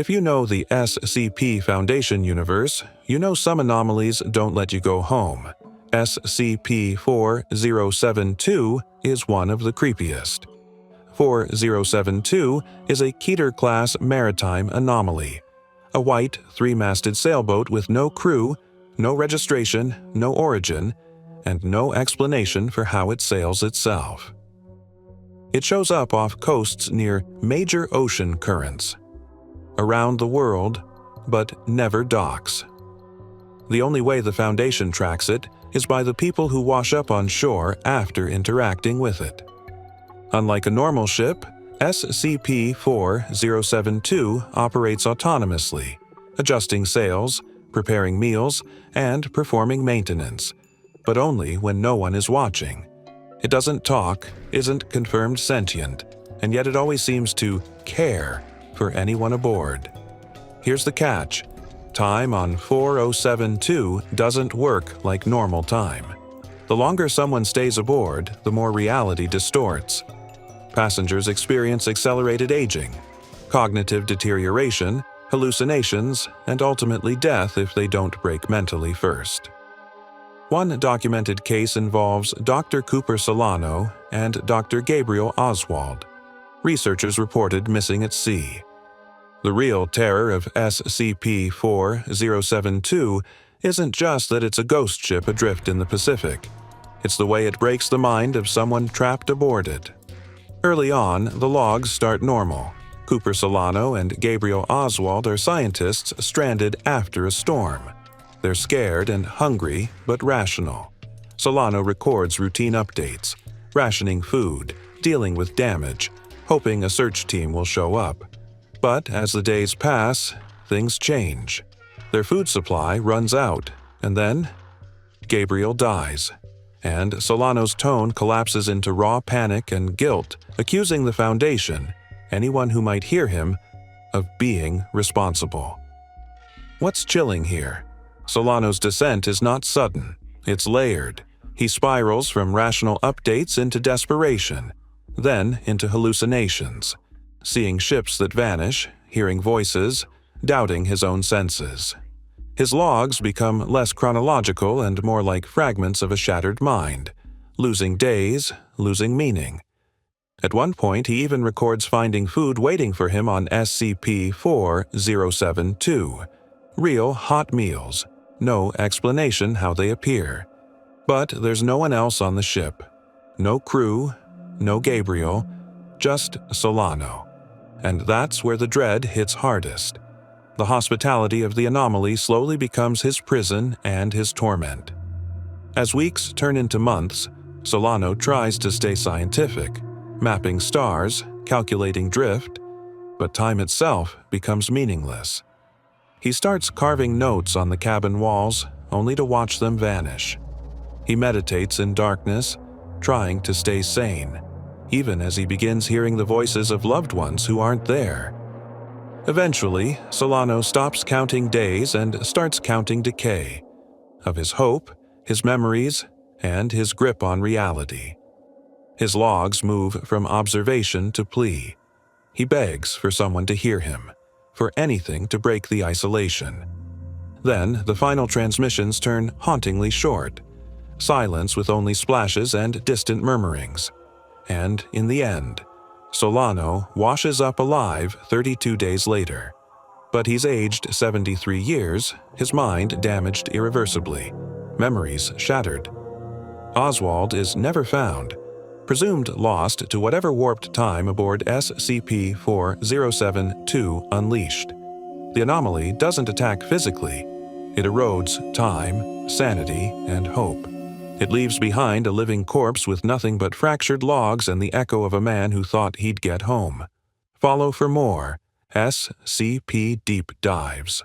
If you know the SCP Foundation universe, you know some anomalies don't let you go home. SCP-4072 is one of the creepiest. 4072 is a Keter-class maritime anomaly, a white, three-masted sailboat with no crew, no registration, no origin, and no explanation for how it sails itself. It shows up off coasts near major ocean currents, around the world, but never docks. The only way the Foundation tracks it is by the people who wash up on shore after interacting with it. Unlike a normal ship, SCP-4072 operates autonomously, adjusting sails, preparing meals, and performing maintenance, but only when no one is watching. It doesn't talk, isn't confirmed sentient, and yet it always seems to care for anyone aboard. Here's the catch. Time on 4072 doesn't work like normal time. The longer someone stays aboard, the more reality distorts. Passengers experience accelerated aging, cognitive deterioration, hallucinations, and ultimately death if they don't break mentally first. One documented case involves Dr. Cooper Solano and Dr. Gabriel Oswald. Researchers reported missing at sea. The real terror of SCP-4072 isn't just that it's a ghost ship adrift in the Pacific. It's the way it breaks the mind of someone trapped aboard it. Early on, the logs start normal. Cooper Solano and Gabriel Oswald are scientists stranded after a storm. They're scared and hungry, but rational. Solano records routine updates, rationing food, dealing with damage, hoping a search team will show up. But as the days pass, things change. Their food supply runs out, and then Gabriel dies, and Solano's tone collapses into raw panic and guilt, accusing the Foundation, anyone who might hear him, of being responsible. What's chilling here? Solano's descent is not sudden, it's layered. He spirals from rational updates into desperation, then into hallucinations. Seeing ships that vanish, hearing voices, doubting his own senses. His logs become less chronological and more like fragments of a shattered mind, losing days, losing meaning. At one point, he even records finding food waiting for him on SCP-4072. Real hot meals, no explanation how they appear. But there's no one else on the ship. No crew, no Gabriel, just Solano. And that's where the dread hits hardest. The hospitality of the anomaly slowly becomes his prison and his torment. As weeks turn into months, Solano tries to stay scientific, mapping stars, calculating drift, but time itself becomes meaningless. He starts carving notes on the cabin walls, only to watch them vanish. He meditates in darkness, trying to stay sane, even as he begins hearing the voices of loved ones who aren't there. Eventually, Solano stops counting days and starts counting decay, of his hope, his memories, and his grip on reality. His logs move from observation to plea. He begs for someone to hear him, for anything to break the isolation. Then, the final transmissions turn hauntingly short, silence with only splashes and distant murmurings. And in the end, Solano washes up alive 32 days later. But he's aged 73 years, his mind damaged irreversibly, memories shattered. Oswald is never found, presumed lost to whatever warped time aboard SCP-4072 unleashed. The anomaly doesn't attack physically. It erodes time, sanity, and hope. It leaves behind a living corpse with nothing but fractured logs and the echo of a man who thought he'd get home. Follow for more SCP Deep Dives.